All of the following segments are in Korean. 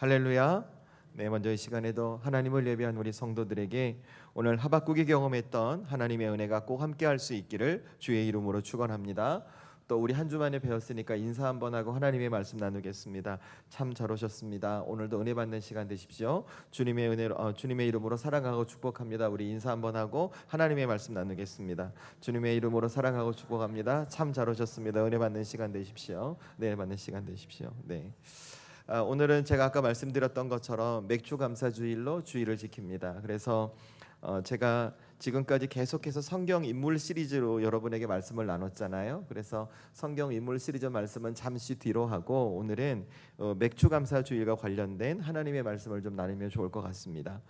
할렐루야. 네, 먼저 이 시간에도 하나님을 예배한 우리 성도들에게 오늘 하박국이 경험했던 하나님의 은혜가 꼭 함께 할 수 있기를 주의 이름으로 축원합니다. 또 우리 한 주만에 배웠으니까 인사 한번 하고 하나님의 말씀 나누겠습니다. 참 잘 오셨습니다. 오늘도 은혜 받는 시간 되십시오. 주님의 은혜로 주님의 이름으로 사랑하고 축복합니다. 우리 인사 한번 하고 하나님의 말씀 나누겠습니다. 주님의 이름으로 사랑하고 축복합니다. 참 잘 오셨습니다. 은혜 받는 시간 되십시오. 네, 받는 시간 되십시오. 네. 오늘은 제가 아까 말씀드렸던 것처럼 맥주 감사주일로 주일을 지킵니다. 그래서 제가 지금까지 계속해서 성경 인물 시리즈로 여러분에게 말씀을 나눴잖아요. 그래서 성경 인물 시리즈 말씀은 잠시 뒤로 하고 오늘은 맥주 감사주일과 관련된 하나님의 말씀을 좀 나누면 좋을 것 같습니다.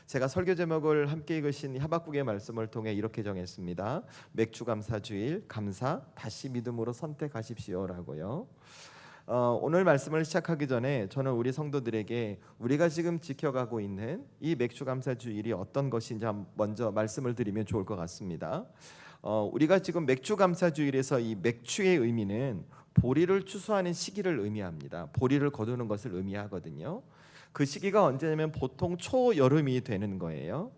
제가 설교 제목을 함께 읽으신 하박국의 말씀을 통해 이렇게 정했습니다. 맥주 감사주일 감사 다시 믿음으로 선택하십시오라고요. 오늘 말씀을 시작하기 전에 저는 우리 성도들에게 우리가 지금 지켜가고 있는 이 맥주감사주일이 어떤 것인지 먼저 말씀을 드리면 좋을 것 같습니다. 우리가 지금 맥주감사주일에서 이 맥주의 의미는 보리를 추수하는 시기를 의미합니다. 보리를 거두는 것을 의미하거든요. 그 시기가 언제냐면 보통 초여름이 되는 거예요.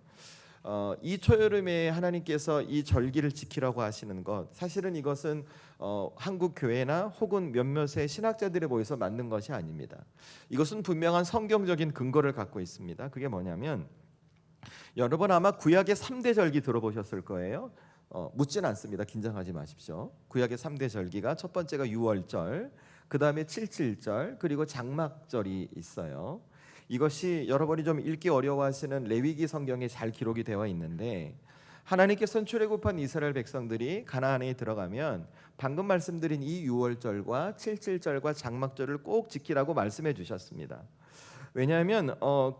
이 초여름에 하나님께서 이 절기를 지키라고 하시는 것, 사실은 이것은 한국 교회나 혹은 몇몇의 신학자들에 보여서 맞는 것이 아닙니다. 이것은 분명한 성경적인 근거를 갖고 있습니다. 그게 뭐냐면 여러분 아마 구약의 3대 절기 들어보셨을 거예요. 묻진 않습니다. 긴장하지 마십시오. 구약의 3대 절기가 첫 번째가 유월절, 그 다음에 칠칠절, 그리고 장막절이 있어요. 이것이 여러분이 좀 읽기 어려워하시는 레위기 성경에 잘 기록이 되어 있는데 하나님께서는 출애굽한 이스라엘 백성들이 가나안에 들어가면 방금 말씀드린 이 유월절과 칠칠절과 장막절을 꼭 지키라고 말씀해 주셨습니다. 왜냐하면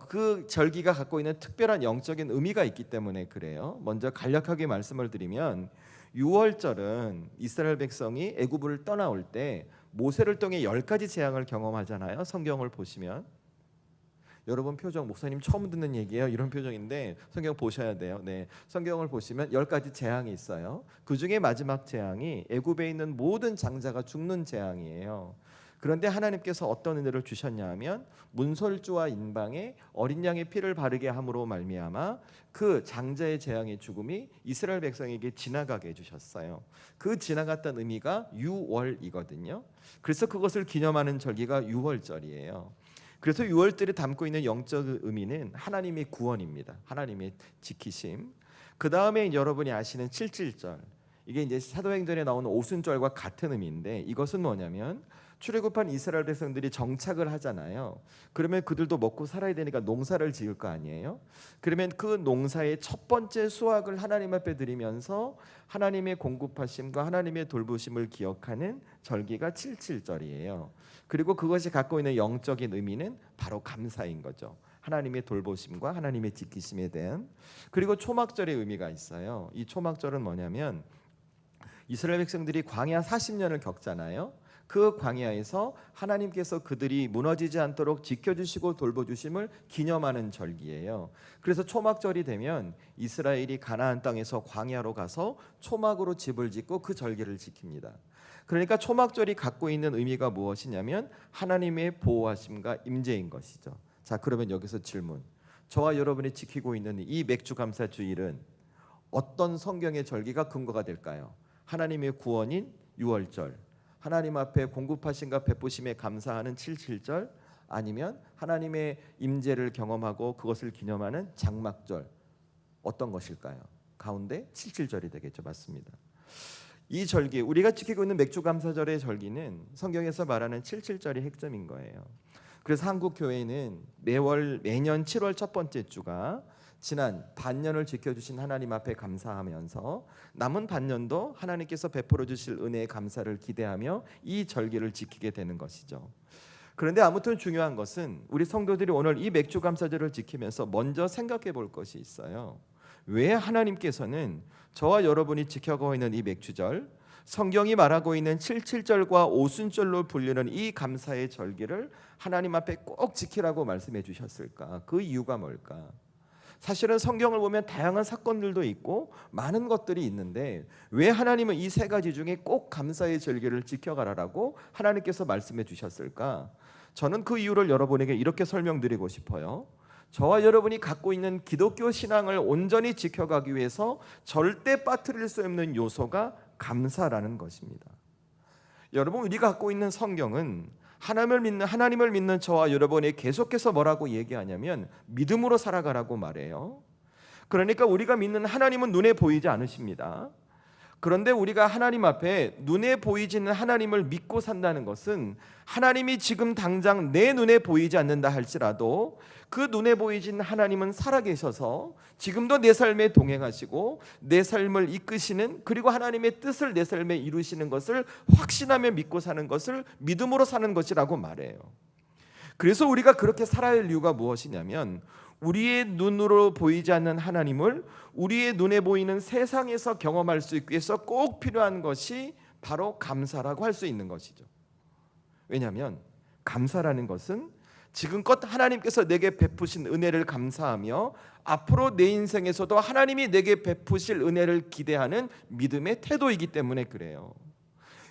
그 절기가 갖고 있는 특별한 영적인 의미가 있기 때문에 그래요. 먼저 간략하게 말씀을 드리면 유월절은 이스라엘 백성이 애굽을 떠나올 때 모세를 통해 10가지 재앙을 경험하잖아요. 성경을 보시면 여러분 표정, 목사님 처음 듣는 얘기예요. 이런 표정인데 성경 보셔야 돼요. 네, 성경을 보시면 10가지 재앙이 있어요. 그 중에 마지막 재앙이 애굽에 있는 모든 장자가 죽는 재앙이에요. 그런데 하나님께서 어떤 은혜를 주셨냐 하면 문설주와 인방에 어린 양의 피를 바르게 함으로 말미암아 그 장자의 재앙의 죽음이 이스라엘 백성에게 지나가게 해주셨어요. 그 지나갔던 의미가 유월이거든요. 그래서 그것을 기념하는 절기가 유월절이에요. 그래서 유월절이 담고 있는 영적 의미는 하나님의 구원입니다. 하나님의 지키심. 그 다음에 여러분이 아시는 칠칠절, 이게 이제 사도행전에 나오는 오순절과 같은 의미인데 이것은 뭐냐면 출애굽한 이스라엘 백성들이 정착을 하잖아요. 그러면 그들도 먹고 살아야 되니까 농사를 지을 거 아니에요. 그러면 그 농사의 첫 번째 수확을 하나님 앞에 드리면서 하나님의 공급하심과 하나님의 돌보심을 기억하는 절기가 칠칠절이에요. 그리고 그것이 갖고 있는 영적인 의미는 바로 감사인 거죠. 하나님의 돌보심과 하나님의 지키심에 대한. 그리고 초막절의 의미가 있어요. 이 초막절은 뭐냐면 이스라엘 백성들이 광야 40년을 겪잖아요. 그 광야에서 하나님께서 그들이 무너지지 않도록 지켜주시고 돌보주심을 기념하는 절기예요. 그래서 초막절이 되면 이스라엘이 가나안 땅에서 광야로 가서 초막으로 집을 짓고 그 절기를 지킵니다. 그러니까 초막절이 갖고 있는 의미가 무엇이냐면 하나님의 보호하심과 임재인 것이죠. 자, 그러면 여기서 질문. 저와 여러분이 지키고 있는 이 맥주감사주일은 어떤 성경의 절기가 근거가 될까요? 하나님의 구원인 유월절, 하나님 앞에 공급하심과 베푸심에 감사하는 칠칠절, 아니면 하나님의 임재를 경험하고 그것을 기념하는 장막절, 어떤 것일까요? 가운데 칠칠절이 되겠죠. 맞습니다. 이 절기, 우리가 지키고 있는 맥주감사절의 절기는 성경에서 말하는 칠칠절이 핵심인 거예요. 그래서 한국 교회는 매년 7월 첫 번째 주가 지난 반년을 지켜주신 하나님 앞에 감사하면서 남은 반년도 하나님께서 베풀어 주실 은혜의 감사를 기대하며 이 절기를 지키게 되는 것이죠. 그런데 아무튼 중요한 것은 우리 성도들이 오늘 이 맥주감사절을 지키면서 먼저 생각해 볼 것이 있어요. 왜 하나님께서는 저와 여러분이 지켜가고 있는 이 맥주절, 성경이 말하고 있는 칠칠절과 오순절로 불리는 이 감사의 절기를 하나님 앞에 꼭 지키라고 말씀해 주셨을까? 그 이유가 뭘까? 사실은 성경을 보면 다양한 사건들도 있고 많은 것들이 있는데 왜 하나님은 이 세 가지 중에 꼭 감사의 절기를 지켜가라라고 하나님께서 말씀해 주셨을까? 저는 그 이유를 여러분에게 이렇게 설명드리고 싶어요. 저와 여러분이 갖고 있는 기독교 신앙을 온전히 지켜가기 위해서 절대 빠뜨릴 수 없는 요소가 감사라는 것입니다. 여러분, 우리가 갖고 있는 성경은 하나님을 믿는 저와 여러분이 계속해서 뭐라고 얘기하냐면 믿음으로 살아가라고 말해요. 그러니까 우리가 믿는 하나님은 눈에 보이지 않으십니다. 그런데 우리가 하나님 앞에 눈에 보이지는 하나님을 믿고 산다는 것은 하나님이 지금 당장 내 눈에 보이지 않는다 할지라도 그 눈에 보이진 하나님은 살아계셔서 지금도 내 삶에 동행하시고 내 삶을 이끄시는, 그리고 하나님의 뜻을 내 삶에 이루시는 것을 확신하며 믿고 사는 것을 믿음으로 사는 것이라고 말해요. 그래서 우리가 그렇게 살아야 할 이유가 무엇이냐면, 우리의 눈으로 보이지 않는 하나님을 우리의 눈에 보이는 세상에서 경험할 수 있기 위해서 꼭 필요한 것이 바로 감사라고 할 수 있는 것이죠. 왜냐하면 감사라는 것은 지금껏 하나님께서 내게 베푸신 은혜를 감사하며 앞으로 내 인생에서도 하나님이 내게 베푸실 은혜를 기대하는 믿음의 태도이기 때문에 그래요.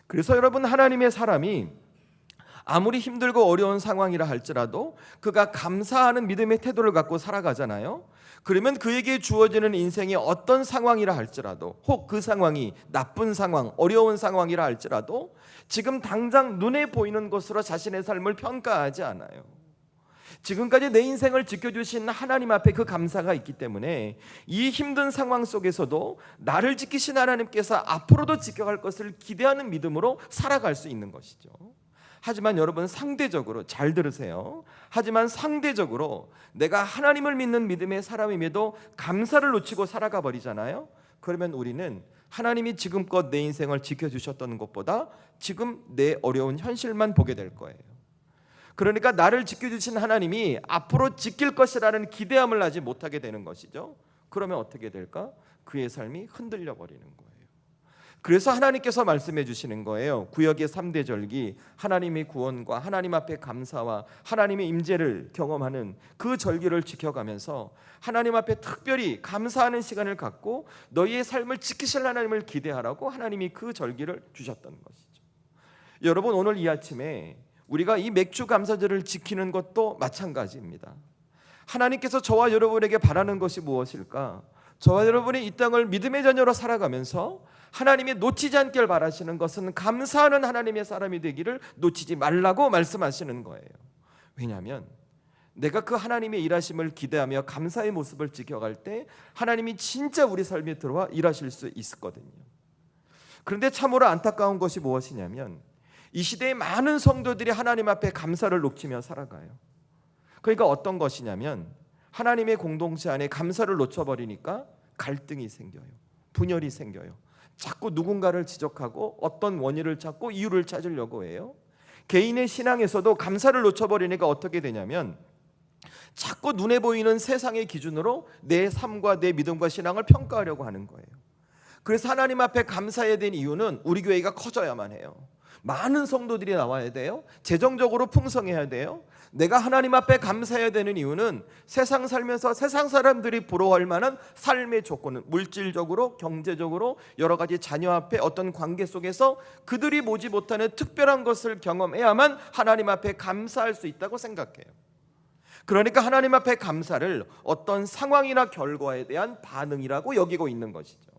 그래서 여러분, 하나님의 사람이 아무리 힘들고 어려운 상황이라 할지라도 그가 감사하는 믿음의 태도를 갖고 살아가잖아요. 그러면 그에게 주어지는 인생이 어떤 상황이라 할지라도, 혹 그 상황이 나쁜 상황, 어려운 상황이라 할지라도 지금 당장 눈에 보이는 것으로 자신의 삶을 평가하지 않아요. 지금까지 내 인생을 지켜주신 하나님 앞에 그 감사가 있기 때문에 이 힘든 상황 속에서도 나를 지키신 하나님께서 앞으로도 지켜갈 것을 기대하는 믿음으로 살아갈 수 있는 것이죠. 하지만 여러분, 상대적으로 잘 들으세요. 하지만 상대적으로 내가 하나님을 믿는 믿음의 사람임에도 감사를 놓치고 살아가 버리잖아요. 그러면 우리는 하나님이 지금껏 내 인생을 지켜주셨던 것보다 지금 내 어려운 현실만 보게 될 거예요. 그러니까 나를 지켜주신 하나님이 앞으로 지킬 것이라는 기대함을 하지 못하게 되는 것이죠. 그러면 어떻게 될까? 그의 삶이 흔들려 버리는 거예요. 그래서 하나님께서 말씀해 주시는 거예요. 구역의 3대 절기, 하나님의 구원과 하나님 앞에 감사와 하나님의 임재를 경험하는 그 절기를 지켜가면서 하나님 앞에 특별히 감사하는 시간을 갖고 너희의 삶을 지키실 하나님을 기대하라고 하나님이 그 절기를 주셨던 것이죠. 여러분, 오늘 이 아침에 우리가 이 맥주 감사절을 지키는 것도 마찬가지입니다. 하나님께서 저와 여러분에게 바라는 것이 무엇일까? 저와 여러분이 이 땅을 믿음의 자녀로 살아가면서 하나님이 놓치지 않길 바라시는 것은 감사하는 하나님의 사람이 되기를 놓치지 말라고 말씀하시는 거예요. 왜냐하면 내가 그 하나님의 일하심을 기대하며 감사의 모습을 지켜갈 때 하나님이 진짜 우리 삶에 들어와 일하실 수 있거든요. 그런데 참으로 안타까운 것이 무엇이냐면 이 시대의 많은 성도들이 하나님 앞에 감사를 놓치며 살아가요. 그러니까 어떤 것이냐면 하나님의 공동체 안에 감사를 놓쳐버리니까 갈등이 생겨요. 분열이 생겨요. 자꾸 누군가를 지적하고 어떤 원인을 찾고 이유를 찾으려고 해요. 개인의 신앙에서도 감사를 놓쳐버리니까 어떻게 되냐면 자꾸 눈에 보이는 세상의 기준으로 내 삶과 내 믿음과 신앙을 평가하려고 하는 거예요. 그래서 하나님 앞에 감사해야 되는 이유는 우리 교회가 커져야만 해요. 많은 성도들이 나와야 돼요. 재정적으로 풍성해야 돼요. 내가 하나님 앞에 감사해야 되는 이유는 세상 살면서 세상 사람들이 부러워할 만한 삶의 조건은 물질적으로, 경제적으로, 여러 가지 자녀 앞에 어떤 관계 속에서 그들이 보지 못하는 특별한 것을 경험해야만 하나님 앞에 감사할 수 있다고 생각해요. 그러니까 하나님 앞에 감사를 어떤 상황이나 결과에 대한 반응이라고 여기고 있는 것이죠.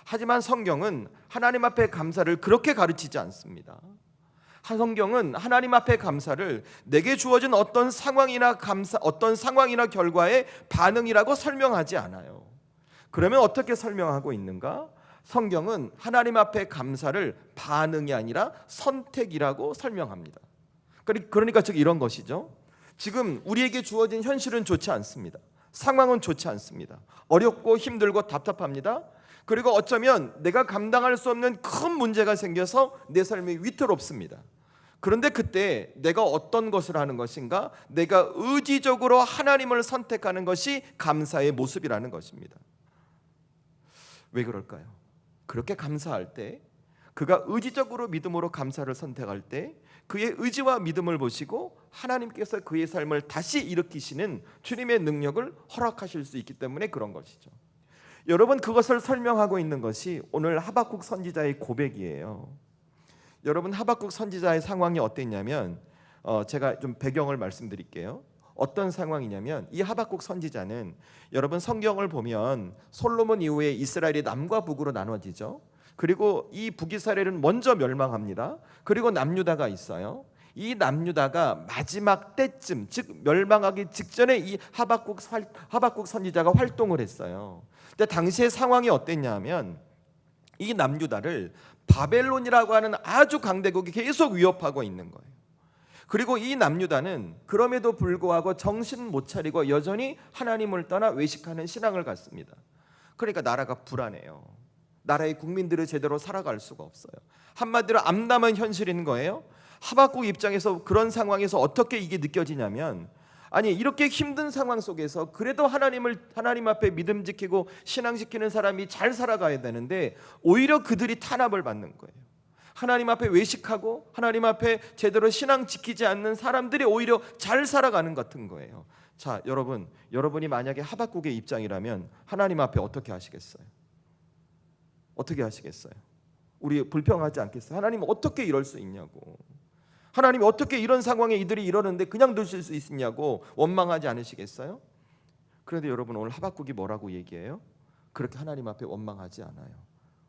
하지만 성경은 하나님 앞에 감사를 그렇게 가르치지 않습니다. 성경은 하나님 앞에 감사를 내게 주어진 어떤 상황이나 결과의 반응이라고 설명하지 않아요. 그러면 어떻게 설명하고 있는가? 성경은 하나님 앞에 감사를 반응이 아니라 선택이라고 설명합니다. 그러니까 즉 이런 것이죠. 지금 우리에게 주어진 현실은 좋지 않습니다. 상황은 좋지 않습니다. 어렵고 힘들고 답답합니다. 그리고 어쩌면 내가 감당할 수 없는 큰 문제가 생겨서 내 삶이 위태롭습니다. 그런데 그때 내가 어떤 것을 하는 것인가? 내가 의지적으로 하나님을 선택하는 것이 감사의 모습이라는 것입니다. 왜 그럴까요? 그렇게 감사할 때, 그가 의지적으로 믿음으로 감사를 선택할 때 그의 의지와 믿음을 보시고 하나님께서 그의 삶을 다시 일으키시는 주님의 능력을 허락하실 수 있기 때문에 그런 것이죠. 여러분, 그것을 설명하고 있는 것이 오늘 하박국 선지자의 고백이에요. 여러분, 하박국 선지자의 상황이 어땠냐면 제가 좀 배경을 말씀드릴게요. 어떤 상황이냐면 이 하박국 선지자는 여러분 성경을 보면 솔로몬 이후에 이스라엘이 남과 북으로 나눠지죠. 그리고 이 북이스라엘은 먼저 멸망합니다. 그리고 남유다가 있어요. 이 남유다가 마지막 때쯤, 즉 멸망하기 직전에 이 하박국 선지자가 활동을 했어요. 근데 당시의 상황이 어땠냐면 이 남유다를 바벨론이라고 하는 아주 강대국이 계속 위협하고 있는 거예요. 그리고 이 남유다는 그럼에도 불구하고 정신 못 차리고 여전히 하나님을 떠나 외식하는 신앙을 갖습니다. 그러니까 나라가 불안해요. 나라의 국민들을 제대로 살아갈 수가 없어요. 한마디로 암담한 현실인 거예요. 하박국 입장에서 그런 상황에서 어떻게 이게 느껴지냐면, 아니 이렇게 힘든 상황 속에서 그래도 하나님 앞에 믿음 지키고 신앙 지키는 사람이 잘 살아가야 되는데 오히려 그들이 탄압을 받는 거예요. 하나님 앞에 외식하고 하나님 앞에 제대로 신앙 지키지 않는 사람들이 오히려 잘 살아가는 것 같은 거예요. 자, 여러분이 만약에 하박국의 입장이라면 하나님 앞에 어떻게 하시겠어요? 어떻게 하시겠어요? 우리 불평하지 않겠어요? 하나님 어떻게 이럴 수 있냐고. 하나님 어떻게 이런 상황에 이들이 이러는데 그냥 두실 수 있냐고 원망하지 않으시겠어요? 그런데 여러분 오늘 하박국이 뭐라고 얘기해요? 그렇게 하나님 앞에 원망하지 않아요.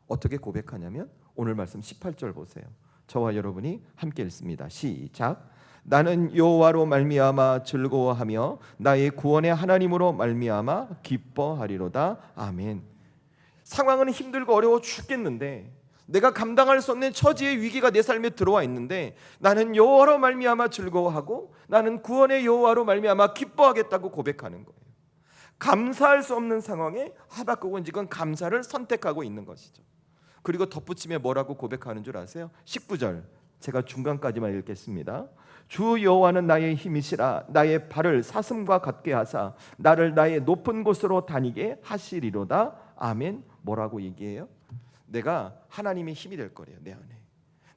어떻게 고백하냐면 오늘 말씀 18절 보세요. 저와 여러분이 함께 읽습니다. 시작. 나는 여호와로 말미암아 즐거워하며 나의 구원의 하나님으로 말미암아 기뻐하리로다. 아멘. 상황은 힘들고 어려워 죽겠는데 내가 감당할 수 없는 처지의 위기가 내 삶에 들어와 있는데 나는 여호와로 말미암아 즐거워하고 나는 구원의 여호와로 말미암아 기뻐하겠다고 고백하는 거예요. 감사할 수 없는 상황에 하박국은 지금 감사를 선택하고 있는 것이죠. 그리고 덧붙이며 뭐라고 고백하는 줄 아세요? 19절 제가 중간까지만 읽겠습니다. 주 여호와는 나의 힘이시라 나의 발을 사슴과 같게 하사 나를 나의 높은 곳으로 다니게 하시리로다. 아멘. 뭐라고 얘기해요? 내가 하나님의 힘이 될 거래요. 내 안에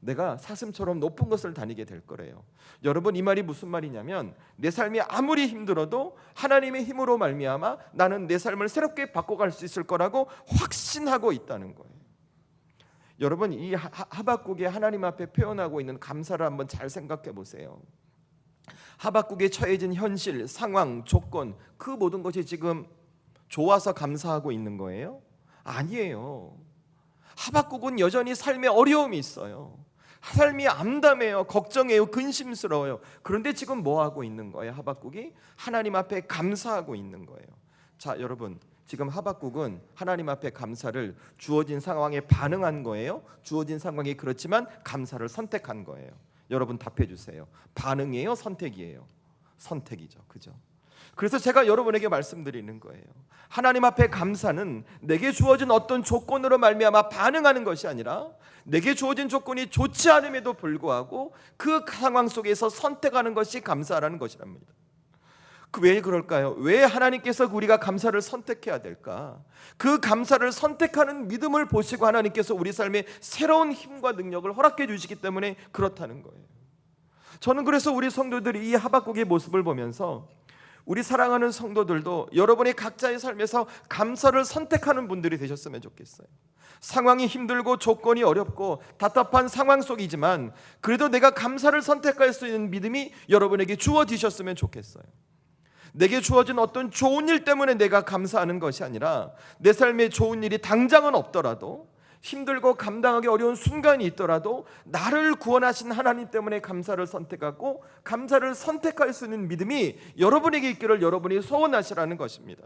내가 사슴처럼 높은 곳을 다니게 될 거래요. 여러분 이 말이 무슨 말이냐면 내 삶이 아무리 힘들어도 하나님의 힘으로 말미암아 나는 내 삶을 새롭게 바꿔갈 수 있을 거라고 확신하고 있다는 거예요. 여러분 이 하박국이 하나님 앞에 표현하고 있는 감사를 한번 잘 생각해 보세요. 하박국에 처해진 현실, 상황, 조건 그 모든 것이 지금 좋아서 감사하고 있는 거예요? 아니에요. 하박국은 여전히 삶에 어려움이 있어요. 삶이 암담해요. 걱정해요. 근심스러워요. 그런데 지금 뭐 하고 있는 거예요? 하박국이 하나님 앞에 감사하고 있는 거예요. 자, 여러분 지금 하박국은 하나님 앞에 감사를 주어진 상황에 반응한 거예요? 주어진 상황이 그렇지만 감사를 선택한 거예요? 여러분 답해 주세요. 반응이에요? 선택이에요? 선택이죠. 그죠? 그래서 제가 여러분에게 말씀드리는 거예요. 하나님 앞에 감사는 내게 주어진 어떤 조건으로 말미암아 반응하는 것이 아니라 내게 주어진 조건이 좋지 않음에도 불구하고 그 상황 속에서 선택하는 것이 감사라는 것이랍니다. 왜 그럴까요? 왜 하나님께서 우리가 감사를 선택해야 될까? 그 감사를 선택하는 믿음을 보시고 하나님께서 우리 삶에 새로운 힘과 능력을 허락해 주시기 때문에 그렇다는 거예요. 저는 그래서 우리 성도들이 이 하박국의 모습을 보면서 우리 사랑하는 성도들도 여러분이 각자의 삶에서 감사를 선택하는 분들이 되셨으면 좋겠어요. 상황이 힘들고 조건이 어렵고 답답한 상황 속이지만 그래도 내가 감사를 선택할 수 있는 믿음이 여러분에게 주어지셨으면 좋겠어요. 내게 주어진 어떤 좋은 일 때문에 내가 감사하는 것이 아니라 내 삶에 좋은 일이 당장은 없더라도 힘들고 감당하기 어려운 순간이 있더라도 나를 구원하신 하나님 때문에 감사를 선택하고 감사를 선택할 수 있는 믿음이 여러분에게 있기를 여러분이 소원하시라는 것입니다.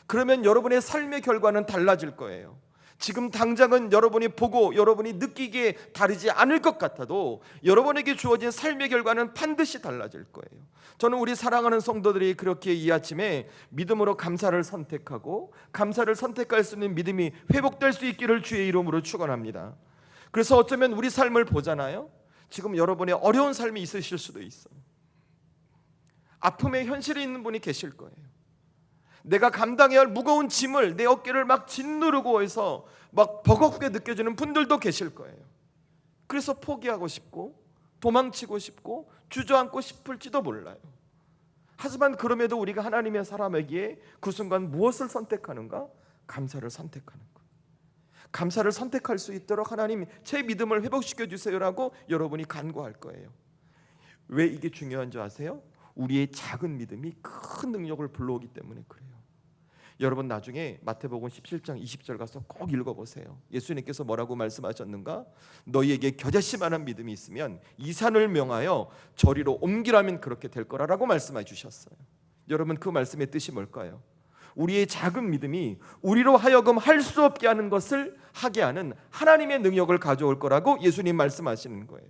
그러면 여러분의 삶의 결과는 달라질 거예요. 지금 당장은 여러분이 보고 여러분이 느끼기에 다르지 않을 것 같아도 여러분에게 주어진 삶의 결과는 반드시 달라질 거예요. 저는 우리 사랑하는 성도들이 그렇게 이 아침에 믿음으로 감사를 선택하고 감사를 선택할 수 있는 믿음이 회복될 수 있기를 주의 이름으로 축원합니다. 그래서 어쩌면 우리 삶을 보잖아요. 지금 여러분의 어려운 삶이 있으실 수도 있어요. 아픔의 현실에 있는 분이 계실 거예요. 내가 감당해야 할 무거운 짐을 내 어깨를 막 짓누르고 해서 막 버겁게 느껴지는 분들도 계실 거예요. 그래서 포기하고 싶고 도망치고 싶고 주저앉고 싶을지도 몰라요. 하지만 그럼에도 우리가 하나님의 사람에게 그 순간 무엇을 선택하는가? 감사를 선택하는 것. 감사를 선택할 수 있도록 하나님 제 믿음을 회복시켜 주세요라고 여러분이 간구할 거예요. 왜 이게 중요한 줄 아세요? 우리의 작은 믿음이 큰 능력을 불러오기 때문에 그래요. 여러분 나중에 마태복음 17장 20절 가서 꼭 읽어보세요. 예수님께서 뭐라고 말씀하셨는가? 너희에게 겨자씨만한 믿음이 있으면 이 산을 명하여 저리로 옮기라면 그렇게 될 거라고 말씀해 주셨어요. 여러분 그 말씀의 뜻이 뭘까요? 우리의 작은 믿음이 우리로 하여금 할 수 없게 하는 것을 하게 하는 하나님의 능력을 가져올 거라고 예수님 말씀하시는 거예요.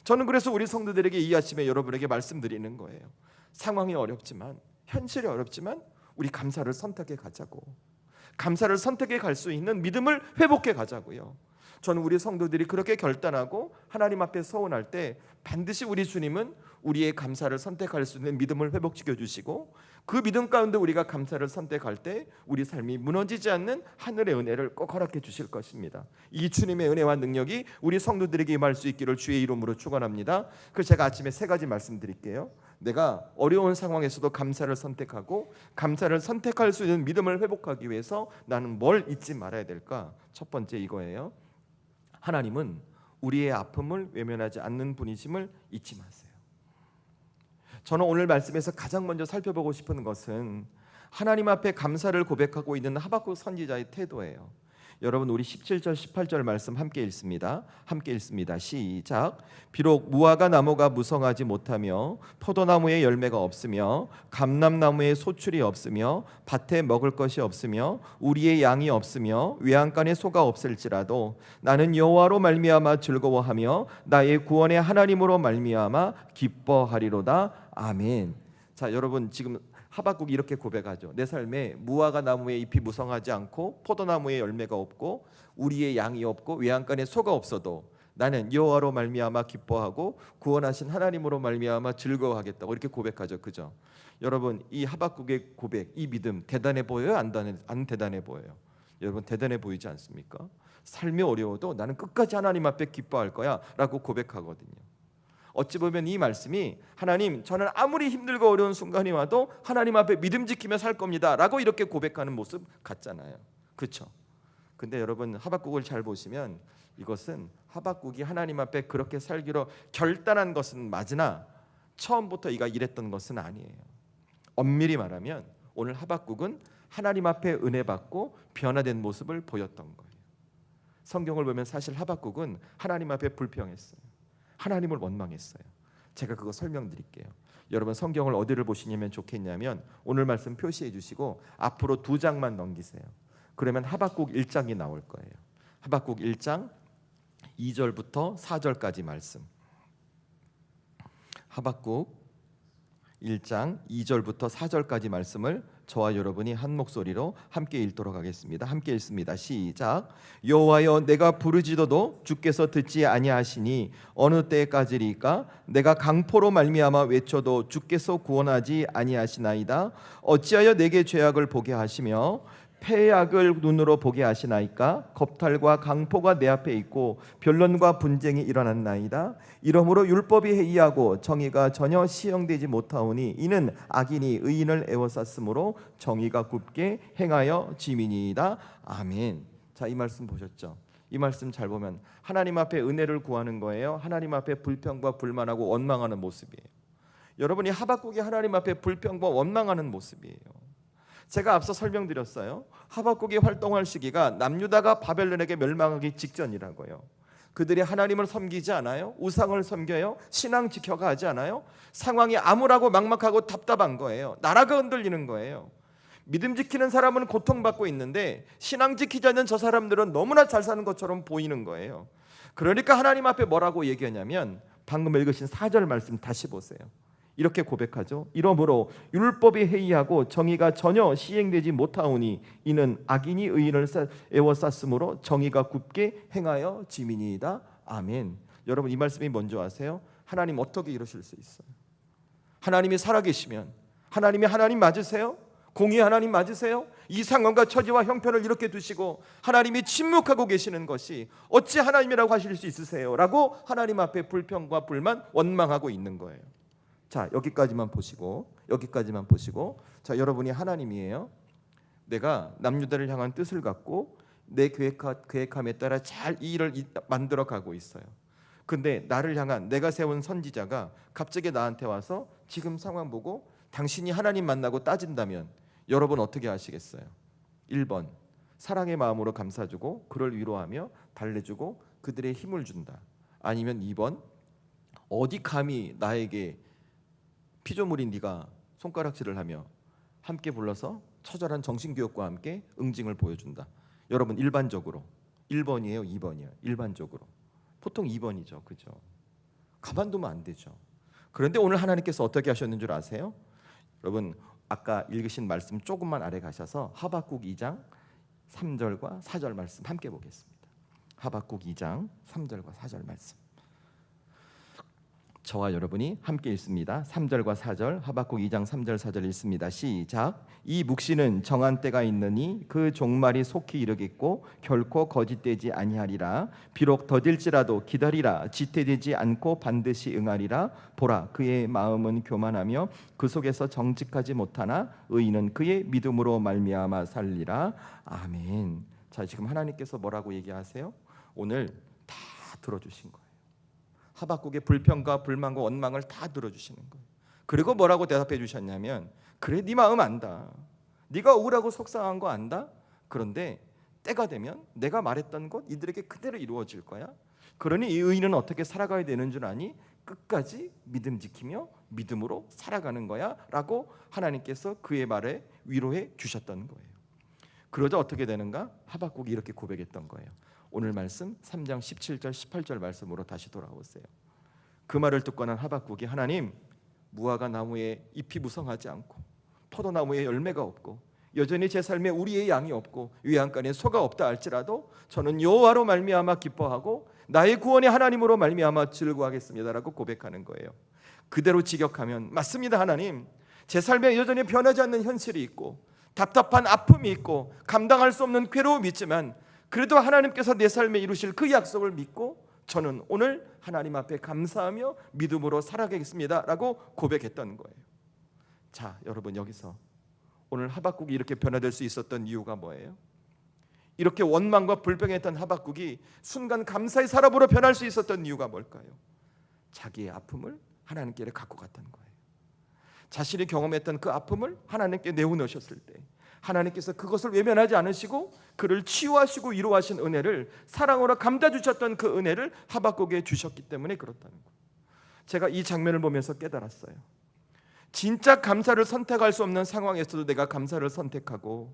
저는 그래서 우리 성도들에게 이 아침에 여러분에게 말씀드리는 거예요. 상황이 어렵지만, 현실이 어렵지만 우리 감사를 선택해 가자고. 감사를 선택해 갈 수 있는 믿음을 회복해 가자고요. 저는 우리 성도들이 그렇게 결단하고 하나님 앞에 서원할 때 반드시 우리 주님은 우리의 감사를 선택할 수 있는 믿음을 회복시켜 주시고, 그 믿음 가운데 우리가 감사를 선택할 때 우리 삶이 무너지지 않는 하늘의 은혜를 꼭 허락해 주실 것입니다. 이 주님의 은혜와 능력이 우리 성도들에게 임할 수 있기를 주의 이름으로 축원합니다. 그래서 제가 아침에 3가지 말씀드릴게요. 내가 어려운 상황에서도 감사를 선택하고 감사를 선택할 수 있는 믿음을 회복하기 위해서 나는 뭘 잊지 말아야 될까? 첫 번째 이거예요. 하나님은 우리의 아픔을 외면하지 않는 분이심을 잊지 마세요. 저는 오늘 말씀에서 가장 먼저 살펴보고 싶은 것은 하나님 앞에 감사를 고백하고 있는 하박국 선지자의 태도예요. 여러분 우리 17절 18절 말씀 함께 읽습니다. 시작. 비록 무화과 나무가 무성하지 못하며 포도나무에 열매가 없으며 감람나무에 소출이 없으며 밭에 먹을 것이 없으며 우리의 양이 없으며 외양간에 소가 없을지라도 나는 여호와로 말미암아 즐거워하며 나의 구원의 하나님으로 말미암아 기뻐하리로다. 아멘. 자, 여러분 지금 하박국이 이렇게 고백하죠. 내 삶에 무화과 나무에 잎이 무성하지 않고 포도나무에 열매가 없고 우리의 양이 없고 외양간에 소가 없어도 나는 여호와로 말미암아 기뻐하고 구원하신 하나님으로 말미암아 즐거워하겠다고 이렇게 고백하죠. 그죠? 여러분 이 하박국의 고백, 이 믿음 대단해 보여요? 안 대단해 보여요? 여러분 대단해 보이지 않습니까? 삶이 어려워도 나는 끝까지 하나님 앞에 기뻐할 거야 라고 고백하거든요. 어찌 보면 이 말씀이 하나님 저는 아무리 힘들고 어려운 순간이 와도 하나님 앞에 믿음 지키며 살 겁니다 라고 이렇게 고백하는 모습 같잖아요. 그렇죠? 근데 여러분 하박국을 잘 보시면 이것은 하박국이 하나님 앞에 그렇게 살기로 결단한 것은 맞으나 처음부터 이가 이랬던 것은 아니에요. 엄밀히 말하면 오늘 하박국은 하나님 앞에 은혜 받고 변화된 모습을 보였던 거예요. 성경을 보면 사실 하박국은 하나님 앞에 불평했어요. 하나님을 원망했어요. 제가 그거 설명드릴게요. 여러분 성경을 어디를 보시냐면 좋겠냐면 오늘 말씀 표시해 주시고 앞으로 2장만 넘기세요. 그러면 하박국 1장이 나올 거예요. 하박국 1장 2절부터 4절까지 말씀. 하박국 1장 2절부터 4절까지 말씀을 저와 여러분이 한 목소리로 함께 읽도록 하겠습니다. 함께 읽습니다. 시작. 여호와여 내가 부르짖어도 주께서 듣지 아니하시니 어느 때까지리까? 내가 강포로 말미암아 외쳐도 주께서 구원하지 아니하시나이다. 어찌하여 내게 죄악을 보게 하시며 패악을 눈으로 보게 하시나이까? 겁탈과 강포가 내 앞에 있고 변론과 분쟁이 일어났나이다. 이러므로 율법이 해이하고 정의가 전혀 시행되지 못하오니 이는 악인이 의인을 애워쌌으므로 정의가 굽게 행하여 지민이다. 아멘. 자, 이 말씀 보셨죠? 이 말씀 잘 보면 하나님 앞에 은혜를 구하는 거예요. 하나님 앞에 불평과 불만하고 원망하는 모습이에요. 여러분이 하박국이 하나님 앞에 불평과 원망하는 모습이에요. 제가 앞서 설명드렸어요. 하박국이 활동할 시기가 남유다가 바벨론에게 멸망하기 직전이라고요. 그들이 하나님을 섬기지 않아요. 우상을 섬겨요. 신앙 지켜가 하지 않아요. 상황이 암울하고 막막하고 답답한 거예요. 나라가 흔들리는 거예요. 믿음 지키는 사람은 고통받고 있는데 신앙 지키지 않는 저 사람들은 너무나 잘 사는 것처럼 보이는 거예요. 그러니까 하나님 앞에 뭐라고 얘기하냐면 방금 읽으신 4절 말씀 다시 보세요. 이렇게 고백하죠. 이러므로 율법이 해이하고 정의가 전혀 시행되지 못하오니 이는 악인이 의인을 애워쌌으므로 정의가 굽게 행하여 지민이다. 아멘. 여러분 이 말씀이 뭔지 아세요? 하나님 어떻게 이러실 수 있어요? 하나님이 살아계시면 하나님이 하나님 맞으세요? 공의 하나님 맞으세요? 이 상황과 처지와 형편을 이렇게 두시고 하나님이 침묵하고 계시는 것이 어찌 하나님이라고 하실 수 있으세요? 라고 하나님 앞에 불평과 불만 원망하고 있는 거예요. 자, 여기까지만 보시고 자, 여러분이 하나님이에요. 내가 남유다를 향한 뜻을 갖고 내 계획함에 따라 잘 이 일을 만들어 가고 있어요. 근데 나를 향한 내가 세운 선지자가 갑자기 나한테 와서 지금 상황 보고 당신이 하나님 만나고 따진다면 여러분 어떻게 하시겠어요? 1번 사랑의 마음으로 감싸주고 그를 위로하며 달래주고 그들의 힘을 준다. 아니면 2번 어디 감히 나에게 피조물인 네가 손가락질을 하며 함께 불러서 처절한 정신교육과 함께 응징을 보여준다. 여러분 일반적으로 1번이에요, 2번이에요? 일반적으로 보통 2번이죠, 그죠? 가만두면 안 되죠. 그런데 오늘 하나님께서 어떻게 하셨는 줄 아세요? 여러분 아까 읽으신 말씀 조금만 아래 가셔서 하박국 2장 3절과 4절 말씀 함께 보겠습니다. 하박국 2장 3절과 4절 말씀. 저와 여러분이 함께 읽습니다. 3절과 4절 하박국 2장 3절 4절 읽습니다. 시작. 이 묵시는 정한 때가 있느니 그 종말이 속히 이르겠고 결코 거짓되지 아니하리라. 비록 더딜지라도 기다리라. 지체되지 않고 반드시 응하리라. 보라 그의 마음은 교만하며 그 속에서 정직하지 못하나 의인은 그의 믿음으로 말미암아 살리라. 아멘. 자, 지금 하나님께서 뭐라고 얘기하세요? 오늘 다 들어주신 거예요. 하박국의 불평과 불만과 원망을 다 들어주시는 거예요. 그리고 뭐라고 대답해 주셨냐면 그래 네 마음 안다. 네가 억울하고 속상한 거 안다. 그런데 때가 되면 내가 말했던 것 이들에게 그대로 이루어질 거야. 그러니 이 의인은 어떻게 살아가야 되는 줄 아니? 끝까지 믿음 지키며 믿음으로 살아가는 거야 라고 하나님께서 그의 말에 위로해 주셨던 거예요. 그러자 어떻게 되는가? 하박국이 이렇게 고백했던 거예요. 오늘 말씀 3장 17절 18절 말씀으로 다시 돌아오세요. 그 말을 듣고는 하박국이 하나님 무화과 나무에 잎이 무성하지 않고 포도나무에 열매가 없고 여전히 제 삶에 우리의 양이 없고 외양간에 소가 없다 할지라도 저는 여호와로 말미암아 기뻐하고 나의 구원의 하나님으로 말미암아 즐거워하겠습니다라고 고백하는 거예요. 그대로 직역하면 맞습니다. 하나님 제 삶에 여전히 변하지 않는 현실이 있고 답답한 아픔이 있고 감당할 수 없는 괴로움이 있지만 그래도 하나님께서 내 삶에 이루실 그 약속을 믿고 저는 오늘 하나님 앞에 감사하며 믿음으로 살아가겠습니다 라고 고백했던 거예요. 자, 여러분 여기서 오늘 하박국이 이렇게 변화될 수 있었던 이유가 뭐예요? 이렇게 원망과 불평했던 하박국이 순간 감사의 사람으로 변할 수 있었던 이유가 뭘까요? 자기의 아픔을 하나님께 갖고 갔던 거예요. 자신이 경험했던 그 아픔을 하나님께 내어놓으셨을 때 하나님께서 그것을 외면하지 않으시고 그를 치유하시고 위로하신 은혜를 사랑으로 감다 주셨던 그 은혜를 하박국에 주셨기 때문에 그렇다는 거예요. 제가 이 장면을 보면서 깨달았어요. 진짜 감사를 선택할 수 없는 상황에서도 내가 감사를 선택하고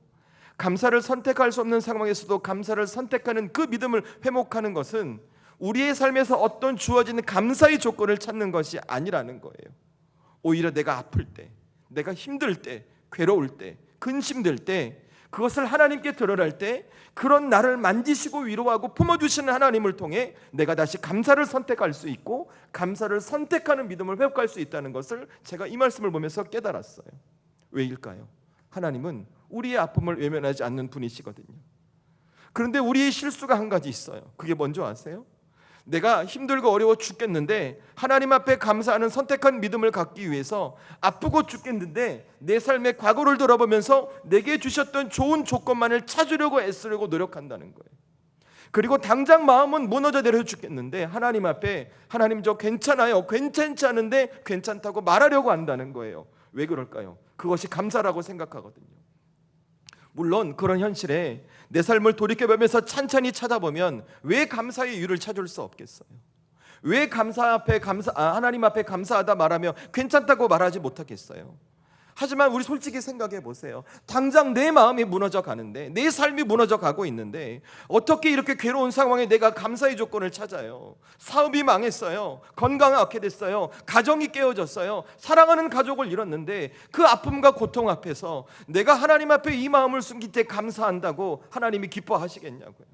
감사를 선택할 수 없는 상황에서도 감사를 선택하는 그 믿음을 회복하는 것은 우리의 삶에서 어떤 주어지는 감사의 조건을 찾는 것이 아니라는 거예요. 오히려 내가 아플 때, 내가 힘들 때, 괴로울 때, 근심될 때 그것을 하나님께 드러낼 때 그런 나를 만지시고 위로하고 품어주시는 하나님을 통해 내가 다시 감사를 선택할 수 있고 감사를 선택하는 믿음을 회복할 수 있다는 것을 제가 이 말씀을 보면서 깨달았어요. 왜일까요? 하나님은 우리의 아픔을 외면하지 않는 분이시거든요. 그런데 우리의 실수가 한 가지 있어요. 그게 뭔지 아세요? 내가 힘들고 어려워 죽겠는데 하나님 앞에 감사하는 선택한 믿음을 갖기 위해서 아프고 죽겠는데 내 삶의 과거를 돌아보면서 내게 주셨던 좋은 조건만을 찾으려고 애쓰려고 노력한다는 거예요. 그리고 당장 마음은 무너져 내려 죽겠는데 하나님 앞에 하나님 저 괜찮아요, 괜찮지 않은데 괜찮다고 말하려고 한다는 거예요. 왜 그럴까요? 그것이 감사라고 생각하거든요. 물론 그런 현실에 내 삶을 돌이켜보면서 찬찬히 찾아보면 왜 감사의 이유를 찾을 수 없겠어요? 왜 하나님 앞에 감사하다 말하며 괜찮다고 말하지 못하겠어요? 하지만 우리 솔직히 생각해 보세요. 당장 내 마음이 무너져 가는데 내 삶이 무너져 가고 있는데 어떻게 이렇게 괴로운 상황에 내가 감사의 조건을 찾아요? 사업이 망했어요. 건강이 악화됐어요. 가정이 깨어졌어요. 사랑하는 가족을 잃었는데 그 아픔과 고통 앞에서 내가 하나님 앞에 이 마음을 숨길 때 감사한다고 하나님이 기뻐하시겠냐고요.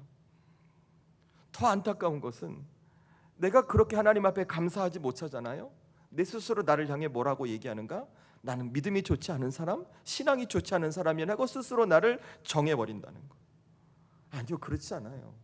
더 안타까운 것은 내가 그렇게 하나님 앞에 감사하지 못하잖아요. 내 스스로 나를 향해 뭐라고 얘기하는가? 나는 믿음이 좋지 않은 사람, 신앙이 좋지 않은 사람이라고 스스로 나를 정해버린다는 거. 아니요, 그렇지 않아요.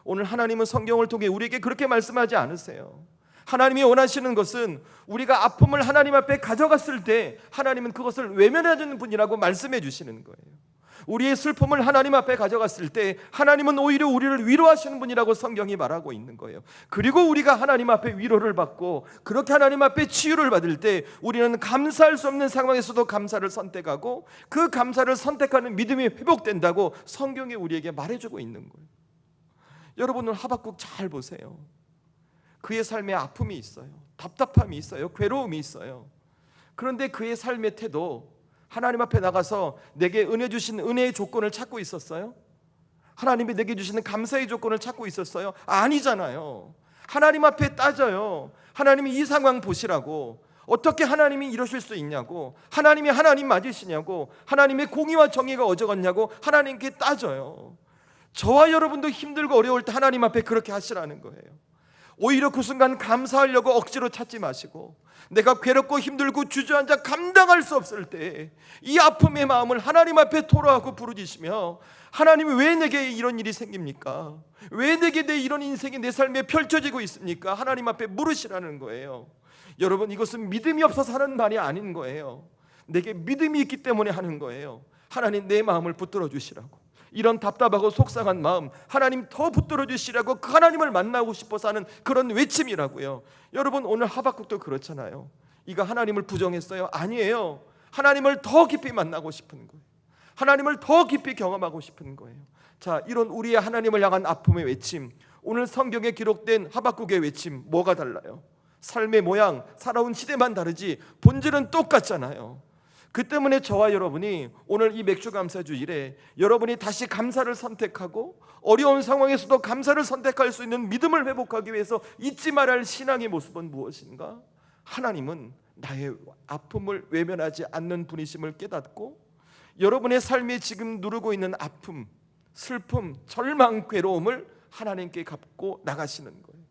오늘 하나님은 성경을 통해 우리에게 그렇게 말씀하지 않으세요. 하나님이 원하시는 것은 우리가 아픔을 하나님 앞에 가져갔을 때 하나님은 그것을 외면하는 분이라고 말씀해 주시는 거예요. 우리의 슬픔을 하나님 앞에 가져갔을 때 하나님은 오히려 우리를 위로하시는 분이라고 성경이 말하고 있는 거예요. 그리고 우리가 하나님 앞에 위로를 받고 그렇게 하나님 앞에 치유를 받을 때 우리는 감사할 수 없는 상황에서도 감사를 선택하고 그 감사를 선택하는 믿음이 회복된다고 성경이 우리에게 말해주고 있는 거예요. 여러분, 오늘 하박국 잘 보세요. 그의 삶에 아픔이 있어요. 답답함이 있어요. 괴로움이 있어요. 그런데 그의 삶의 태도, 하나님 앞에 나가서 내게 은혜 주신 은혜의 조건을 찾고 있었어요? 하나님이 내게 주시는 감사의 조건을 찾고 있었어요? 아니잖아요. 하나님 앞에 따져요. 하나님이 이 상황 보시라고, 어떻게 하나님이 이러실 수 있냐고, 하나님이 하나님 맞으시냐고, 하나님의 공의와 정의가 어쩌겠냐고 하나님께 따져요. 저와 여러분도 힘들고 어려울 때 하나님 앞에 그렇게 하시라는 거예요. 오히려 그 순간 감사하려고 억지로 찾지 마시고, 내가 괴롭고 힘들고 주저앉아 감당할 수 없을 때 이 아픔의 마음을 하나님 앞에 토로하고 부르짖으며, 하나님이 왜 내게 이런 일이 생깁니까? 왜 내게 이런 인생이 내 삶에 펼쳐지고 있습니까? 하나님 앞에 물으시라는 거예요. 여러분, 이것은 믿음이 없어서 하는 말이 아닌 거예요. 내게 믿음이 있기 때문에 하는 거예요. 하나님, 내 마음을 붙들어 주시라고. 이런 답답하고 속상한 마음 하나님 더 붙들어 주시라고, 그 하나님을 만나고 싶어서 하는 그런 외침이라고요. 여러분, 오늘 하박국도 그렇잖아요. 이가 하나님을 부정했어요? 아니에요. 하나님을 더 깊이 만나고 싶은 거예요. 하나님을 더 깊이 경험하고 싶은 거예요. 자, 이런 우리의 하나님을 향한 아픔의 외침, 오늘 성경에 기록된 하박국의 외침, 뭐가 달라요? 삶의 모양, 살아온 시대만 다르지 본질은 똑같잖아요. 그 때문에 저와 여러분이 오늘 이 맥주감사주일에 여러분이 다시 감사를 선택하고 어려운 상황에서도 감사를 선택할 수 있는 믿음을 회복하기 위해서 잊지 말아야 할 신앙의 모습은 무엇인가? 하나님은 나의 아픔을 외면하지 않는 분이심을 깨닫고, 여러분의 삶에 지금 누르고 있는 아픔, 슬픔, 절망, 괴로움을 하나님께 갚고 나가시는 거예요.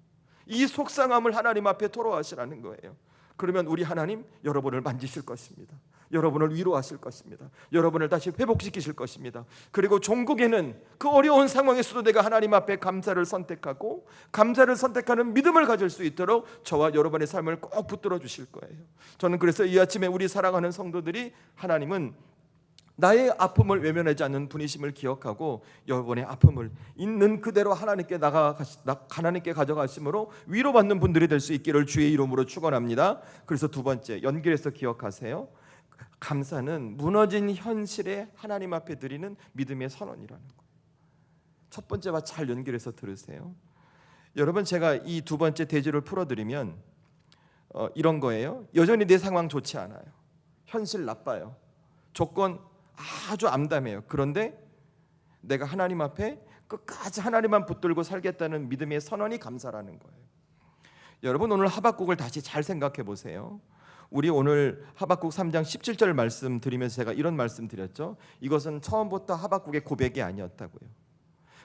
이 속상함을 하나님 앞에 토로하시라는 거예요. 그러면 우리 하나님 여러분을 만지실 것입니다. 여러분을 위로하실 것입니다. 여러분을 다시 회복시키실 것입니다. 그리고 종국에는 그 어려운 상황에서도 내가 하나님 앞에 감사를 선택하고 감사를 선택하는 믿음을 가질 수 있도록 저와 여러분의 삶을 꼭 붙들어 주실 거예요. 저는 그래서 이 아침에 우리 사랑하는 성도들이, 하나님은 나의 아픔을 외면하지 않는 분이심을 기억하고 여러분의 아픔을 있는 그대로 하나님께 가져가심으로 위로받는 분들이 될 수 있기를 주의 이름으로 축원합니다. 그래서 두 번째, 연결해서 기억하세요. 감사는 무너진 현실에 하나님 앞에 드리는 믿음의 선언이라는 거예요. 첫 번째와 잘 연결해서 들으세요. 여러분, 제가 이 두 번째 대지를 풀어드리면 이런 거예요. 여전히 내 상황 좋지 않아요. 현실 나빠요. 조건 아주 암담해요. 그런데 내가 하나님 앞에 끝까지 하나님만 붙들고 살겠다는 믿음의 선언이 감사라는 거예요. 여러분, 오늘 하박국을 다시 잘 생각해 보세요. 우리 오늘 하박국 3장 17절 말씀 드리면서 제가 이런 말씀 드렸죠. 이것은 처음부터 하박국의 고백이 아니었다고요.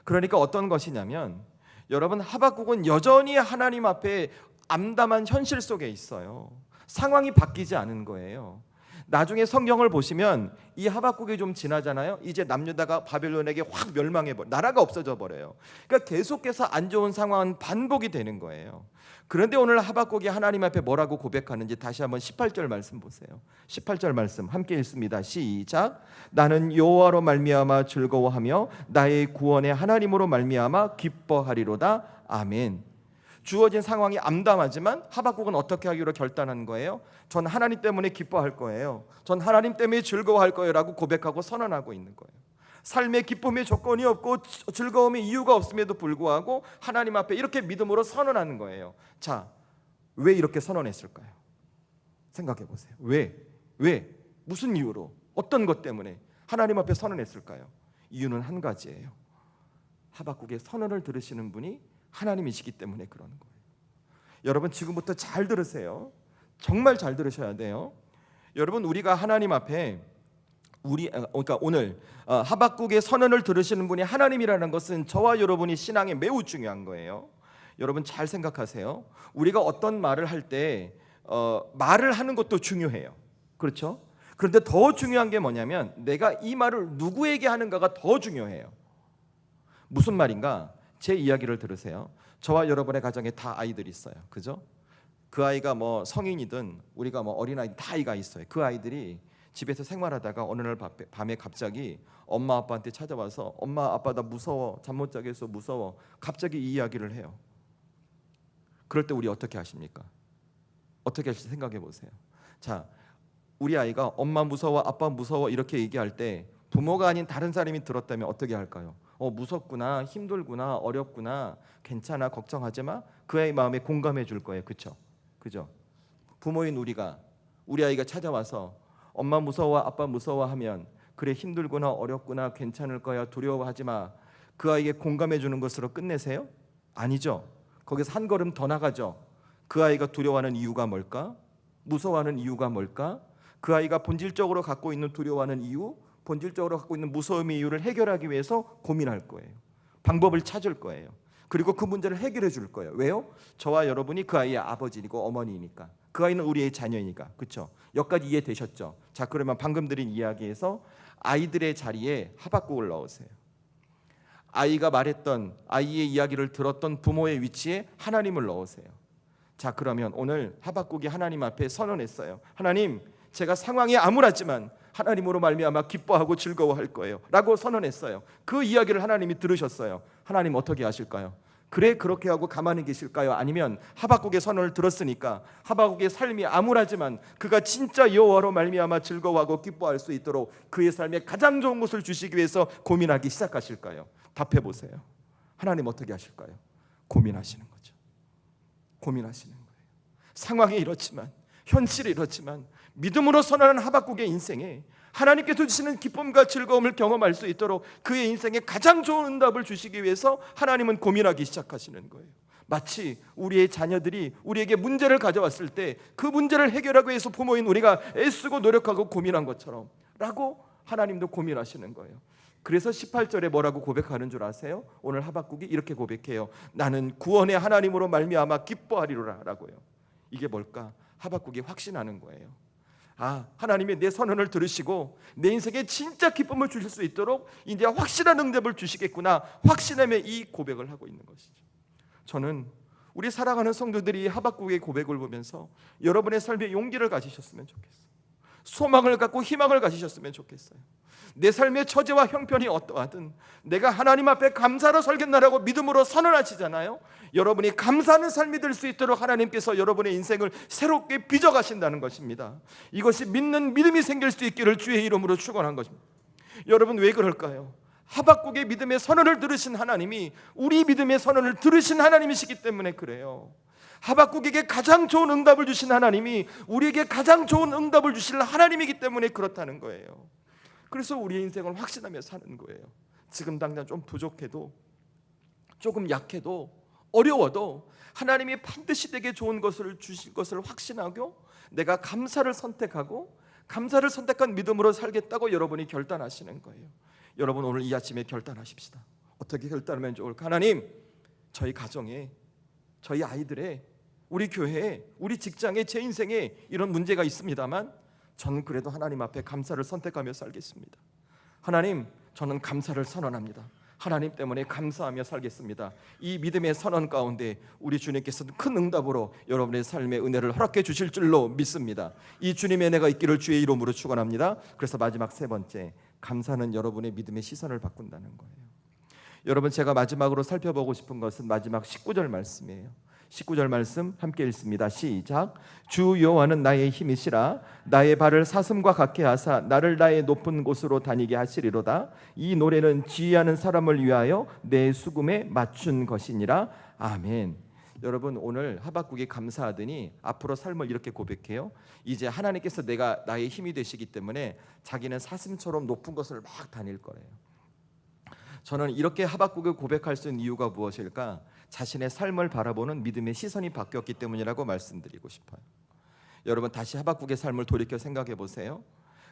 그러니까 어떤 것이냐면, 여러분, 하박국은 여전히 하나님 앞에 암담한 현실 속에 있어요. 상황이 바뀌지 않은 거예요. 나중에 성경을 보시면 이 하박국이 좀 지나잖아요. 이제 남유다가 바벨론에게 확 멸망해버려, 나라가 없어져 버려요. 그러니까 계속해서 안 좋은 상황은 반복이 되는 거예요. 그런데 오늘 하박국이 하나님 앞에 뭐라고 고백하는지 다시 한번 18절 말씀 보세요. 18절 말씀 함께 읽습니다. 시작. 나는 여호와로 말미암아 즐거워하며 나의 구원의 하나님으로 말미암아 기뻐하리로다. 아멘. 주어진 상황이 암담하지만 하박국은 어떻게 하기로 결단한 거예요? 전 하나님 때문에 기뻐할 거예요. 전 하나님 때문에 즐거워할 거예요 라고 고백하고 선언하고 있는 거예요. 삶의 기쁨의 조건이 없고 즐거움의 이유가 없음에도 불구하고 하나님 앞에 이렇게 믿음으로 선언하는 거예요. 자, 왜 이렇게 선언했을까요? 생각해 보세요. 왜? 무슨 이유로? 어떤 것 때문에 하나님 앞에 선언했을까요? 이유는 한 가지예요. 하박국의 선언을 들으시는 분이 하나님이시기 때문에 그러는 거예요. 여러분, 지금부터 잘 들으세요. 정말 잘 들으셔야 돼요. 여러분, 우리가 하나님 앞에 그러니까 오늘 하박국의 선언을 들으시는 분이 하나님이라는 것은 저와 여러분이 신앙에 매우 중요한 거예요. 여러분, 잘 생각하세요. 우리가 어떤 말을 할 때 말을 하는 것도 중요해요. 그렇죠? 그런데 더 중요한 게 뭐냐면 내가 이 말을 누구에게 하는가가 더 중요해요. 무슨 말인가? 제 이야기를 들으세요. 저와 여러분의 가정에 다 아이들이 있어요. 그죠? 그 아이가 뭐 성인이든 우리가 뭐 어린아이 다 아이가 있어요. 그 아이들이 집에서 생활하다가 어느 날 밤에 갑자기 엄마 아빠한테 찾아와서 엄마 아빠 나 무서워, 잠 못 자겠어, 무서워, 갑자기 이 이야기를 해요. 그럴 때 우리 어떻게 하십니까? 어떻게 하실지 생각해 보세요. 자, 우리 아이가 엄마 무서워, 아빠 무서워 이렇게 얘기할 때 부모가 아닌 다른 사람이 들었다면 어떻게 할까요? 무섭구나, 힘들구나, 어렵구나, 괜찮아, 걱정하지 마. 그 아이 마음에 공감해 줄 거예요. 그렇죠? 그죠? 부모인 우리가 우리 아이가 찾아와서 엄마 무서워, 아빠 무서워하면 그래 힘들구나, 어렵구나, 괜찮을 거야, 두려워하지 마. 그 아이에게 공감해 주는 것으로 끝내세요? 아니죠. 거기서 한 걸음 더 나가죠. 그 아이가 두려워하는 이유가 뭘까? 무서워하는 이유가 뭘까? 그 아이가 본질적으로 갖고 있는 두려워하는 이유, 본질적으로 갖고 있는 무서움의 이유를 해결하기 위해서 고민할 거예요. 방법을 찾을 거예요. 그리고 그 문제를 해결해 줄 거예요. 왜요? 저와 여러분이 그 아이의 아버지이고 어머니이니까. 그 아이는 우리의 자녀이니까. 그렇죠? 여기까지 이해되셨죠? 자, 그러면 방금 드린 이야기에서 아이들의 자리에 하박국을 넣으세요. 아이가 말했던, 아이의 이야기를 들었던 부모의 위치에 하나님을 넣으세요. 자, 그러면 오늘 하박국이 하나님 앞에 선언했어요. 하나님, 제가 상황이 암울하지만 하나님으로 말미암아 기뻐하고 즐거워할 거예요 라고 선언했어요. 그 이야기를 하나님이 들으셨어요. 하나님 어떻게 하실까요? 그래 그렇게 하고 가만히 계실까요? 아니면 하박국의 선언을 들었으니까 하박국의 삶이 암울하지만 그가 진짜 여호와로 말미암아 즐거워하고 기뻐할 수 있도록 그의 삶에 가장 좋은 것을 주시기 위해서 고민하기 시작하실까요? 답해 보세요. 하나님 어떻게 하실까요? 고민하시는 거죠. 고민하시는 거예요. 상황이 이렇지만, 현실이 이렇지만 믿음으로 선언한 하박국의 인생에 하나님께서 주시는 기쁨과 즐거움을 경험할 수 있도록 그의 인생에 가장 좋은 응답을 주시기 위해서 하나님은 고민하기 시작하시는 거예요. 마치 우리의 자녀들이 우리에게 문제를 가져왔을 때 그 문제를 해결하기 위해서 부모인 우리가 애쓰고 노력하고 고민한 것처럼 라고 하나님도 고민하시는 거예요. 그래서 18절에 뭐라고 고백하는 줄 아세요? 오늘 하박국이 이렇게 고백해요. 나는 구원의 하나님으로 말미암아 기뻐하리로라 라고요. 이게 뭘까? 하박국이 확신하는 거예요. 하나님이 내 선언을 들으시고 내 인생에 진짜 기쁨을 주실 수 있도록 이제 확실한 응답을 주시겠구나 확신하며 이 고백을 하고 있는 것이죠. 저는 우리 사랑하는 성도들이 하박국의 고백을 보면서 여러분의 삶에 용기를 가지셨으면 좋겠어요. 소망을 갖고 희망을 가지셨으면 좋겠어요. 내 삶의 처지와 형편이 어떠하든 내가 하나님 앞에 감사로 살겠나라고 믿음으로 선언하시잖아요. 여러분이 감사하는 삶이 될 수 있도록 하나님께서 여러분의 인생을 새롭게 빚어가신다는 것입니다. 이것이 믿는 믿음이 생길 수 있기를 주의 이름으로 축원한 것입니다. 여러분 왜 그럴까요? 하박국의 믿음의 선언을 들으신 하나님이 우리 믿음의 선언을 들으신 하나님이시기 때문에 그래요. 하박국에게 가장 좋은 응답을 주신 하나님이 우리에게 가장 좋은 응답을 주실 하나님이기 때문에 그렇다는 거예요. 그래서 우리의 인생을 확신하며 사는 거예요. 지금 당장 좀 부족해도, 조금 약해도, 어려워도 하나님이 반드시 내게 좋은 것을 주실 것을 확신하고 내가 감사를 선택하고 감사를 선택한 믿음으로 살겠다고 여러분이 결단하시는 거예요. 여러분 오늘 이 아침에 결단하십시다. 어떻게 결단하면 좋을까? 하나님, 저희 가정에, 저희 아이들의, 우리 교회에, 우리 직장에, 제 인생에 이런 문제가 있습니다만 저는 그래도 하나님 앞에 감사를 선택하며 살겠습니다. 하나님, 저는 감사를 선언합니다. 하나님 때문에 감사하며 살겠습니다. 이 믿음의 선언 가운데 우리 주님께서는 큰 응답으로 여러분의 삶의 은혜를 허락해 주실 줄로 믿습니다. 이 주님의 은혜가 있기를 주의 이름으로 축원합니다. 그래서 마지막 세 번째, 감사는 여러분의 믿음의 시선을 바꾼다는 거예요. 여러분, 제가 마지막으로 살펴보고 싶은 것은 마지막 19절 말씀이에요. 19절 말씀 함께 읽습니다. 시작. 주 여호와는 나의 힘이시라. 나의 발을 사슴과 같게 하사 나를 나의 높은 곳으로 다니게 하시리로다. 이 노래는 지휘하는 사람을 위하여 내 수금에 맞춘 것이니라. 아멘. 여러분, 오늘 하박국이 감사하더니 앞으로 삶을 이렇게 고백해요. 이제 하나님께서 내가 나의 힘이 되시기 때문에 자기는 사슴처럼 높은 곳을 막 다닐 거래요. 저는 이렇게 하박국을 고백할 수 있는 이유가 무엇일까? 자신의 삶을 바라보는 믿음의 시선이 바뀌었기 때문이라고 말씀드리고 싶어요. 여러분, 다시 하박국의 삶을 돌이켜 생각해 보세요.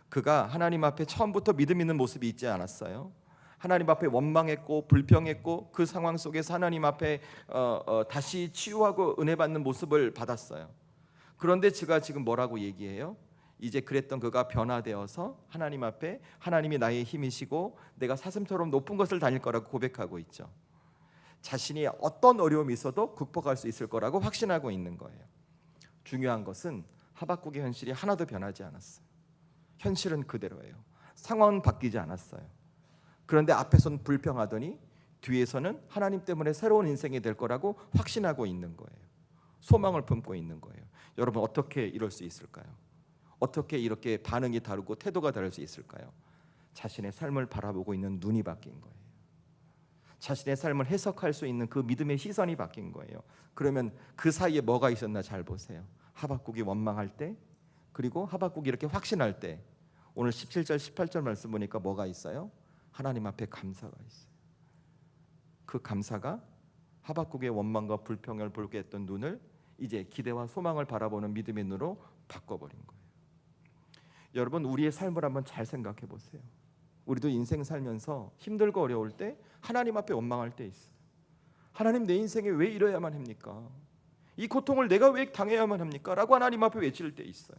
그가 하나님 앞에 처음부터 믿음 있는 모습이 있지 않았어요. 하나님 앞에 원망했고 불평했고 그 상황 속에서 하나님 앞에 다시 치유하고 은혜 받는 모습을 받았어요. 그런데 제가 지금 뭐라고 얘기해요? 이제 그랬던 그가 변화되어서 하나님 앞에 하나님이 나의 힘이시고 내가 사슴처럼 높은 것을 다닐 거라고 고백하고 있죠. 자신이 어떤 어려움이 있어도 극복할 수 있을 거라고 확신하고 있는 거예요. 중요한 것은 하박국의 현실이 하나도 변하지 않았어요. 현실은 그대로예요. 상황은 바뀌지 않았어요. 그런데 앞에서는 불평하더니 뒤에서는 하나님 때문에 새로운 인생이 될 거라고 확신하고 있는 거예요. 소망을 품고 있는 거예요. 여러분, 어떻게 이럴 수 있을까요? 어떻게 이렇게 반응이 다르고 태도가 다를 수 있을까요? 자신의 삶을 바라보고 있는 눈이 바뀐 거예요. 자신의 삶을 해석할 수 있는 그 믿음의 시선이 바뀐 거예요. 그러면 그 사이에 뭐가 있었나 잘 보세요. 하박국이 원망할 때, 그리고 하박국이 이렇게 확신할 때, 오늘 17절 18절 말씀 보니까 뭐가 있어요? 하나님 앞에 감사가 있어요. 그 감사가 하박국의 원망과 불평을 보게 했던 눈을 이제 기대와 소망을 바라보는 믿음의 눈으로 바꿔버린 거예요. 여러분, 우리의 삶을 한번 잘 생각해 보세요. 우리도 인생 살면서 힘들고 어려울 때 하나님 앞에 원망할 때 있어요. 하나님, 내 인생에 왜 이래야만 합니까? 이 고통을 내가 왜 당해야만 합니까? 라고 하나님 앞에 외칠 때 있어요.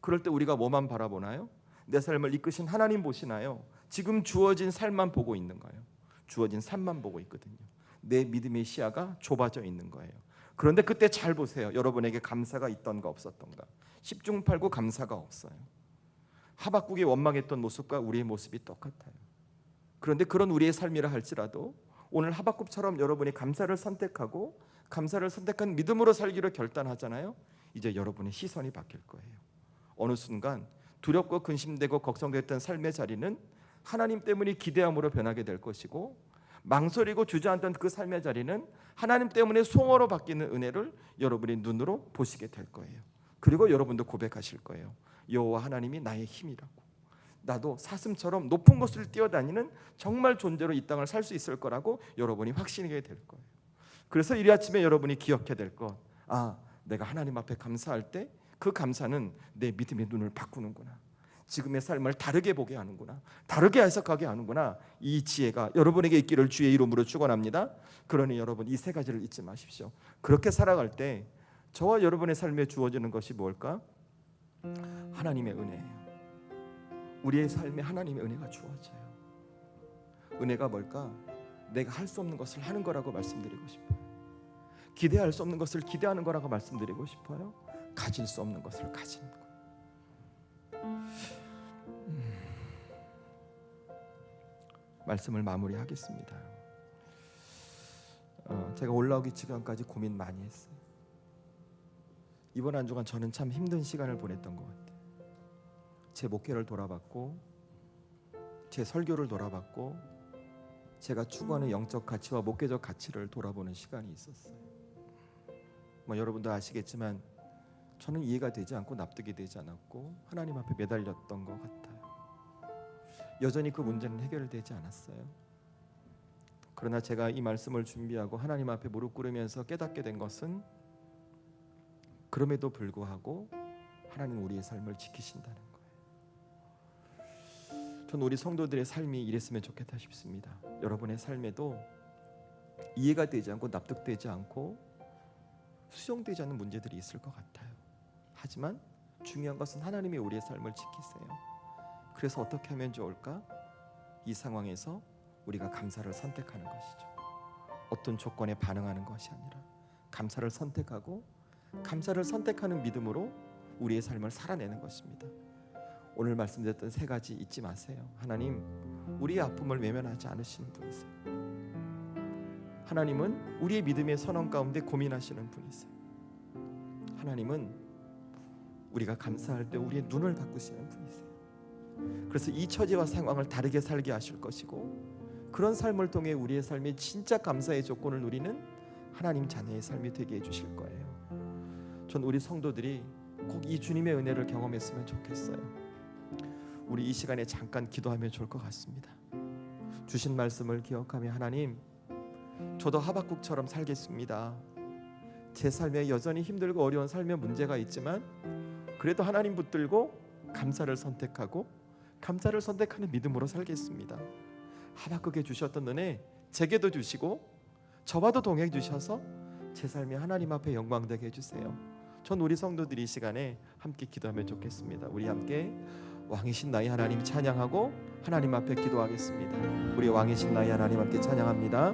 그럴 때 우리가 뭐만 바라보나요? 내 삶을 이끄신 하나님 보시나요? 지금 주어진 삶만 보고 있는가요? 주어진 삶만 보고 있거든요. 내 믿음의 시야가 좁아져 있는 거예요. 그런데 그때 잘 보세요. 여러분에게 감사가 있던가 없었던가. 10중 8구 감사가 없어요. 하박국이 원망했던 모습과 우리의 모습이 똑같아요. 그런데 그런 우리의 삶이라 할지라도 오늘 하박국처럼 여러분이 감사를 선택하고 감사를 선택한 믿음으로 살기로 결단하잖아요. 이제 여러분의 시선이 바뀔 거예요. 어느 순간 두렵고 근심되고 걱정됐던 삶의 자리는 하나님 때문에 기대함으로 변하게 될 것이고, 망설이고 주저앉던 그 삶의 자리는 하나님 때문에 송어로 바뀌는 은혜를 여러분의 눈으로 보시게 될 거예요. 그리고 여러분도 고백하실 거예요. 여호와 하나님이 나의 힘이라고. 나도 사슴처럼 높은 곳을 뛰어다니는 정말 존재로 이 땅을 살 수 있을 거라고 여러분이 확신하게 될 거예요. 그래서 이 아침에 여러분이 기억해야 될 것, 내가 하나님 앞에 감사할 때 그 감사는 내 믿음의 눈을 바꾸는구나. 지금의 삶을 다르게 보게 하는구나. 다르게 해석하게 하는구나. 이 지혜가 여러분에게 있기를 주의 이름으로 축원합니다. 그러니 여러분, 이 세 가지를 잊지 마십시오. 그렇게 살아갈 때 저와 여러분의 삶에 주어지는 것이 뭘까? 하나님의 은혜예요. 우리의 삶에 하나님의 은혜가 주어져요. 은혜가 뭘까? 내가 할 수 없는 것을 하는 거라고 말씀드리고 싶어요. 기대할 수 없는 것을 기대하는 거라고 말씀드리고 싶어요. 가질 수 없는 것을 가지는 거. 말씀을 마무리하겠습니다. 제가 올라오기 직전까지 고민 많이 했어요. 이번 한 주간 저는 참 힘든 시간을 보냈던 것 같아요. 제 목회를 돌아봤고, 제 설교를 돌아봤고, 제가 추구하는 영적 가치와 목회적 가치를 돌아보는 시간이 있었어요. 여러분도 아시겠지만 저는 이해가 되지 않고 납득이 되지 않았고 하나님 앞에 매달렸던 것 같아요. 여전히 그 문제는 해결되지 않았어요. 그러나 제가 이 말씀을 준비하고 하나님 앞에 무릎 꿇으면서 깨닫게 된 것은, 그럼에도 불구하고 하나님 우리의 삶을 지키신다는 거예요. 저는 우리 성도들의 삶이 이랬으면 좋겠다 싶습니다. 여러분의 삶에도 이해가 되지 않고 납득되지 않고 수용되지 않는 문제들이 있을 것 같아요. 하지만 중요한 것은 하나님이 우리의 삶을 지키세요. 그래서 어떻게 하면 좋을까? 이 상황에서 우리가 감사를 선택하는 것이죠. 어떤 조건에 반응하는 것이 아니라 감사를 선택하고 감사를 선택하는 믿음으로 우리의 삶을 살아내는 것입니다. 오늘 말씀드렸던 세 가지 잊지 마세요. 하나님, 우리의 아픔을 외면하지 않으시는 분이세요. 하나님은 우리의 믿음의 선언 가운데 고민하시는 분이세요. 하나님은 우리가 감사할 때 우리의 눈을 바꾸시는 분이세요. 그래서 이 처지와 상황을 다르게 살게 하실 것이고, 그런 삶을 통해 우리의 삶에 진짜 감사의 조건을 누리는 하나님 자녀의 삶이 되게 해주실 거예요. 전 우리 성도들이 꼭 이 주님의 은혜를 경험했으면 좋겠어요. 우리 이 시간에 잠깐 기도하면 좋을 것 같습니다. 주신 말씀을 기억하며, 하나님, 저도 하박국처럼 살겠습니다. 제 삶에 여전히 힘들고 어려운 삶의 문제가 있지만 그래도 하나님 붙들고 감사를 선택하고 감사를 선택하는 믿음으로 살겠습니다. 하박국에 주셨던 은혜 제게도 주시고 저와도 동행해 주셔서 제 삶이 하나님 앞에 영광되게 해주세요. 전 우리 성도들이 이 시간에 함께 기도하면 좋겠습니다. 우리 함께 왕이신 나의 하나님 찬양하고 하나님 앞에 기도하겠습니다. 우리 왕이신 나의 하나님 함께 찬양합니다.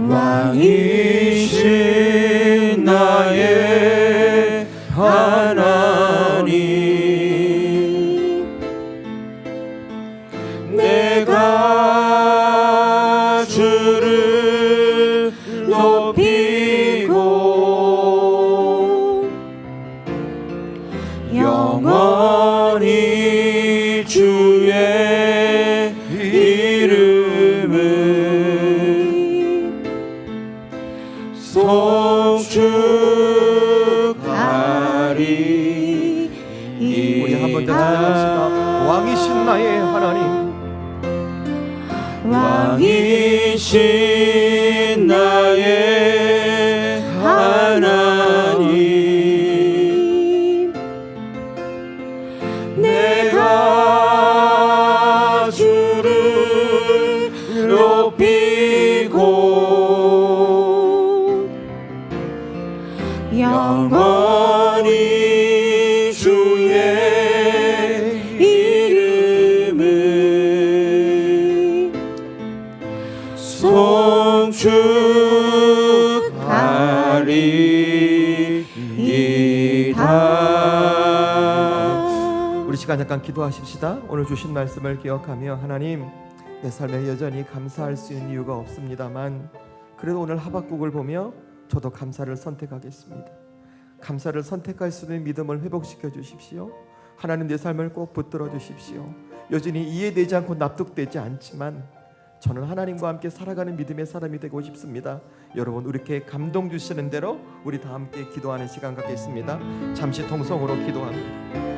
왕이신 나의 하나님, 내가 주를 높이고 영원히 주의 이름을 송축하리. 우리 한번 더 찬양합시다. 왕이신 나의 하나님, 왕이신 나의 하나님, 내가 주를 높이고 영원히 주의 이름을 송축하리이다. 우리 시간 잠깐 기도하십시다. 오늘 주신 말씀을 기억하며 하나님, 내 삶에 여전히 감사할 수 있는 이유가 없습니다만 그래도 오늘 하박국을 보며 저도 감사를 선택하겠습니다. 감사를 선택할 수 있는 믿음을 회복시켜 주십시오. 하나님, 내 삶을 꼭 붙들어 주십시오. 여전히 이해되지 않고 납득되지 않지만 저는 하나님과 함께 살아가는 믿음의 사람이 되고 싶습니다. 여러분, 이렇게 감동 주시는 대로 우리 다 함께 기도하는 시간 갖겠습니다. 잠시 통성으로 기도합니다.